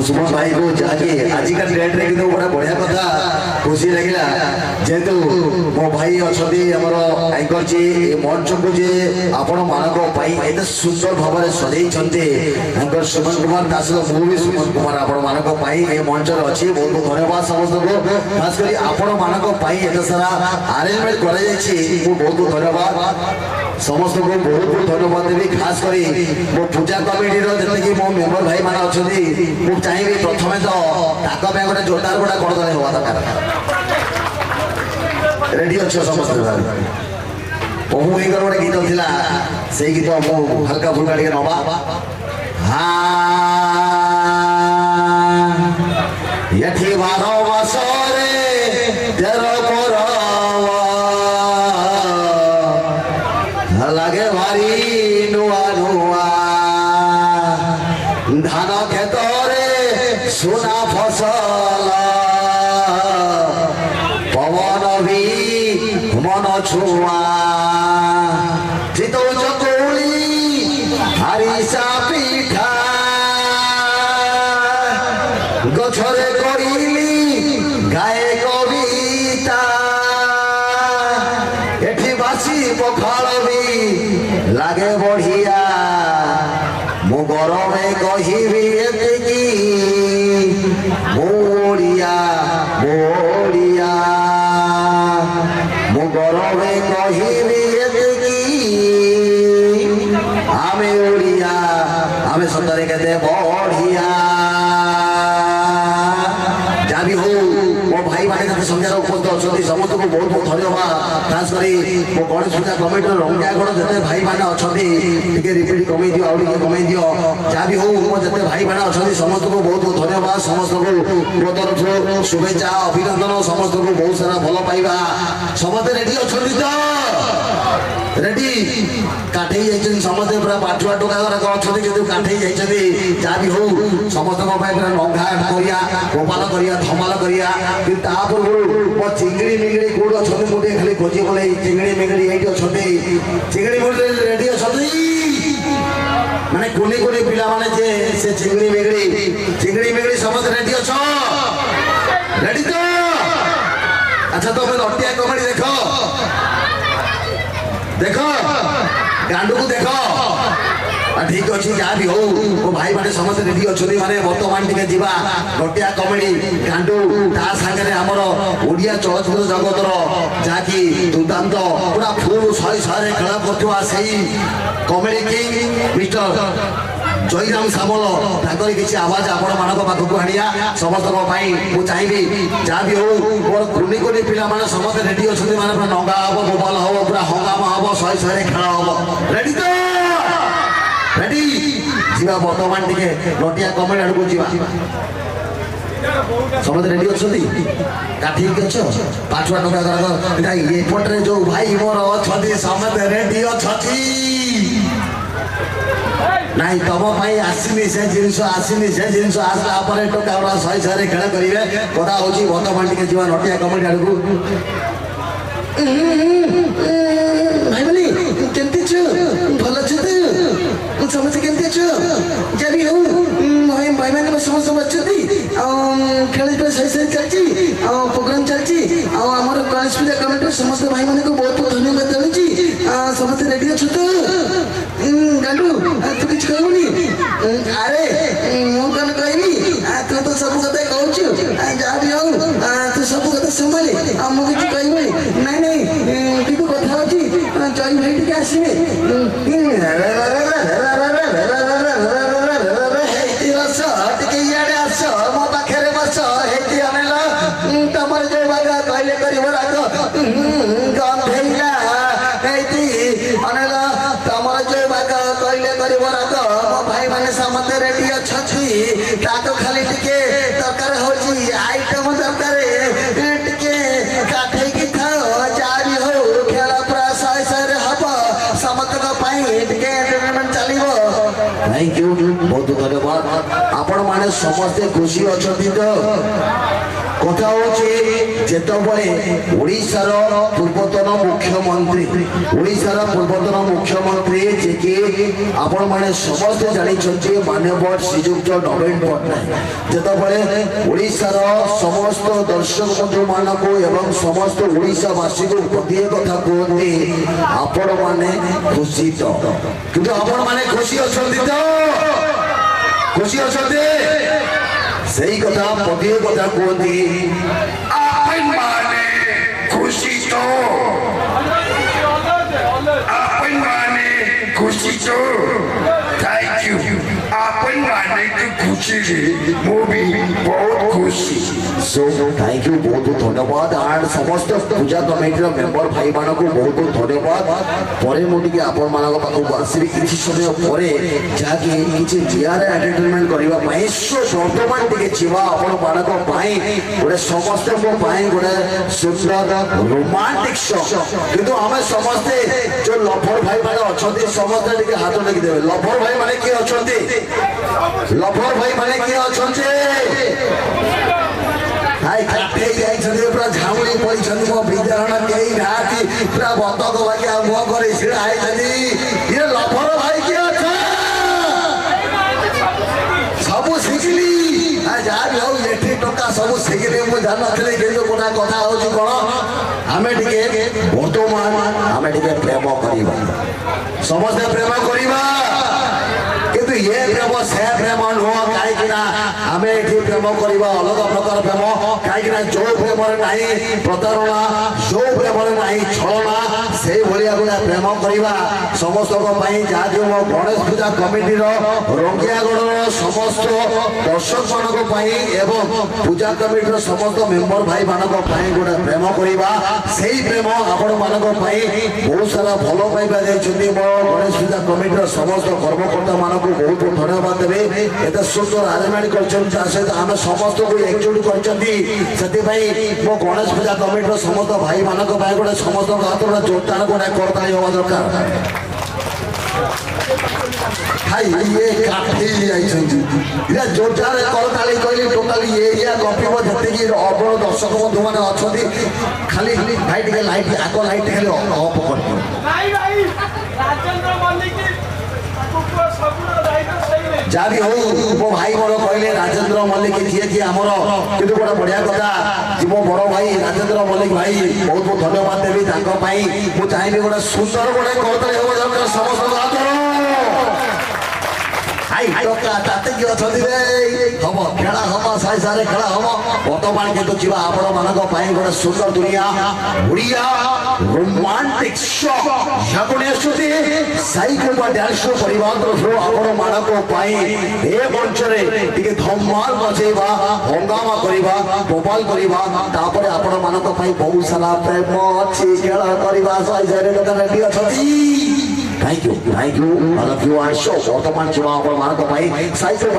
सुमन भाई को जाके आज का डेट रे किंतु बड़ा बढ़िया कथा खुशी लगिला जेतु मो भाई अछदी हमर एंकर जी मंच को जे आपण मानको पाई एते सुंदर भाबरे सजै छन्ते एंकर सुमन कुमार दास मु भी सुमन कुमार आपण मानको पाई ए मंच रे अछि बहुत बहुत धन्यवाद समस्त को खास करी आपण मानको पाई एते सारा अरेंजमेंट करे जाय छी मु बहुत बहुत धन्यवाद समस्त को बहुत बहुत धन्यवाद देवी खास करी मो पूजा कमिटी रो जते कि मो मेंबर भाई माने अछदी मु चाहिबी प्रथमे तो ताको पे गोटे जोरदार गोटा करदले होवा दरकार रेडी अच्छो समस्त भाई बहु एकर गोटे गीत थिला से गीत मु हल्का फुल्का के नबा हां यठी बारो वसरे तेरो परवा लागे भारी नुआ नुआ धान खेतरे सोना फसल पवन भी मन छुआ चितौ चकुली हरिषा पिठा गछरे करिली गाए कविता एठी बासी पखाल भी लागे बढ़िया मु गरमे कहिबी एतिकी मोरिया मोरिया मु गरमे कहिबी एतिकी आमे ओरिया आमे सतरे केते बढ़िया जाबी हो मो भाई माने संध्यार उपस्थित अच्छी समस्त को बहुत बहुत धन्यवाद खास करी मो गणेश पूजा कमिटी रंगागढ़ जिते भाई मैंने अच्छा रिपीट कमे दियो आउ कमे दियो जहाँ भी हो मो जिते भाई मैंने अच्छा समस्त को बहुत बहुत धन्यवाद समस्त को मो तरफ शुभेच्छा अभिनंदन समस्त को बहुत सारा भल पाइबा समस्त रेडी अच्छा तो रेडी काठे जाइछन समस्त पूरा पाठुआ टोका अच्छा किंतु काठे जाइछन जहाँ भी हो समस्त पूरा नंगा करिया गोपाल करिया धमाल करिया किंतु तापूर्व मो चिंगड़ी मिंगड़ी कौट अच्छा मुझे खाली खोजी बोले चिंगड़ी मिंगड़ी ये अच्छा चिंगड़ी मुझे रेडी अच्छा माने कुनी कुनी पिला माने जे से चिंगड़ी मिंगड़ी समस्त रेडी अच्छा रेडी तो अच्छा तो मैं लटिया कमेडी देखो देखो गांडू को देखो ठीक अच्छे जहाँ भी हो वो भाई मैंने समस्त रेडी अच्छे माने बर्तमान टिके जीवा लटिया कमेडी गांडू ता सागरे हमर ओडिया चलचित्र जगतर जाकी दुर्दांत पूरा फुल शहे शहे खेल करथुआ सही कमेडी किंग मिस्टर जयराम सामल ताकर किसी आवाज आपण मानक पाखक आनिया समस्त मु चाहिए जहाँ भी हो मोर कुनी कुनी पिला माने समस्त रेडी अच्छे माने पूरा नंगा हम गोपाल हम पूरा हंगामा हम शहे शहे खेल हम रेडी तो रेडी जीवा वर्तमान टिके लटिया कमेडी आड़ को जीवा समस्त रेडी अच्छी काठी अच्छो पाछुआ टोका कर ये पटरे जो भाई मोर अच्छी समस्त रेडी अच्छी नाई तम आसनी से जिनस आसनी से जिनस आसला टोका शहे शहे खेल करेंगे कथा हूँ वर्तमान टिके जीवा लटिया कमेडी आड़ को भाई बोली केमती छु भल छु तू समझ केमती छु जबी हो भाई भाई मैंने समस्त बच्चती खेल सही सही चलची प्रोग्राम चलची आमर गणेश पूजा कमिटी समस्त भाई माने को बहुत बहुत धन्यवाद देउची समस्त रेडी छु तो गांडू तू किछ कहबनी अरे मु कन कहबी तू तो सब कथा कहू जा भी हो तू सब कथा संभाले मु किछ कहबी नहीं नहीं टिको कथा होची जय भाई टिके आसीबे खाली टिके दरकार होची आइटम दरकार टिके काठे की थाओ जारी हो खेल पूरा सही सही हबो समस्त पाई टिके एंटरटेनमेंट चलिबो थैंक यू बहुत धन्यवाद आपण माने समस्त खुशी अछती तो কথা হচ্ছে যেতবে ওড়িশার পূর্বতন মুখ্যমন্ত্রী যে কি আপন মানে সমস্ত জানিছন্তি মাননীয় শ্রীযুক্ত নবীন পট্টনায়ক যেতবে ওড়িশার সমস্ত দর্শক বন্ধু মানক এবং সমস্ত ওড়িশাবাসী গোটিয়ে কথা কুহতি আপন মানে খুশি তো কিন্তু আপন মানে খুশি অছন্তি তো খুশি অছন্তি সেই কথা পদিয়ে কথা কুহতি আপন মানে খুশি তো আপন মানে খুশি তো থ্যাংক ইউ আপন মানে খুশি রে ମୁଁ ବି ବହୁତ খুশি সো থ্যাংক ইউ বহুত ধন্যবাদ আর সমস্ত পূজা কমিটির মেম্বর ভাই মানক বহুত ধন্যবাদ পরে মু টিকে আপন মানক পাখু আসবি কিছু সময় পরে যাকে কিছু জিয়ার এন্টারটেনমেন্ট করিবা পাই বর্তমান টিকে ଯିବା আপন মানক পাই গোটে সমস্তଙ୍କ পাই গোটে সুন্দর রোমান্টিক শো কিন্তু আমি সমস্তে যে লভর ভাই মানে অছন্তি সমস্তে টিকে হাত লাগি দেবে লভর ভাই মানে কি অছন্তি লভর ভাই মানে কি অছন্তি হাই কাটেই যাইছন্তি পুরা ঝাউলি পড়িছন্তি মো বিদ্যারণ কেই নাতি পুরা বতক বাকিয়া মুহ করে ছিড়া আইছন্তি ইয়ে লভর ভাই কি অছ সবু শিখিলি যা ବି ହଉ ଏଠି ଟଙ୍କା ସବୁ ଶିଖିଲି ମୁଁ ଜାଣିନଥିଲି କିନ୍ତୁ ଗୋଟା କଥା ହଉଛି କଣ ଆମେ ଟିକେ ବର୍ତ୍ତମାନ ଆମେ ଟିକେ ପ୍ରେମ କରିବା ସମସ୍ତେ ପ୍ରେମ କରିବା কিন্তু ये प्रेम से प्रेम नुह कहीं आम ये प्रेम करवा अलग प्रकार प्रेम कहीं जो प्रेम ना प्रतारणा जो प्रेम ना छलना से भाया गुड़ा प्रेम करवा समस्त जहाँ मो गणेश पूजा कमिटीर रंगियागढ़ समस्त दर्शक मान एवं पूजा कमिटीर समस्त मेम्बर भाई मान गोटे प्रेम करवा से प्रेम आपण मान बहुत सारा भल पाइबा जाइए मो गणेश पूजा कमिटीर समस्त कर्मकर्ता मान बहुत धन्यवाद देवे एत सुंदर आरेंजमेंट कर आम समस्त को एकजुट कर मो गणेश पूजा कमिटीर समस्त भाई मान गोटे समस्त हाथ गोटे जोरदार गोटे करताली हवा दरकार जोरदार करताली कहली टोटाली एरिया गपिब जी अबल दर्शक बंधु मैंने अच्छा खाली भाई टे लाइट आग लाइट खाली अफ कर जहाँ भी हो मो भाई मोर कहले राजेंद्र मल्लिक जी जी आमर कि गोटे बढ़िया कथा मो बड़ भाई राजेंद्र मल्लिक भाई बहुत बहुत धन्यवाद देवी मुझे चाहिए गोटे सुंदर गोटे करताली हम दरकार समस्त खेला हम साई सारे खेला हम बर्तमान किंतु जीवा आपण मानक गोटे सुंदर दुनिया ओडिया रोमांटिक शो याकुनेसुति साइकोबा डांस शो परिवार तरफ आपण मानक ए मंचरे टिके धमाल मचेबा हंगामा करिबा बवाल करिबा तापरे आपण मानक बहुत सारा प्रेम अछि खेला करिबा साई सारे लोक रेडी अछती thank you I love you आई शो वर्तमान जीवा आपण मानक साइको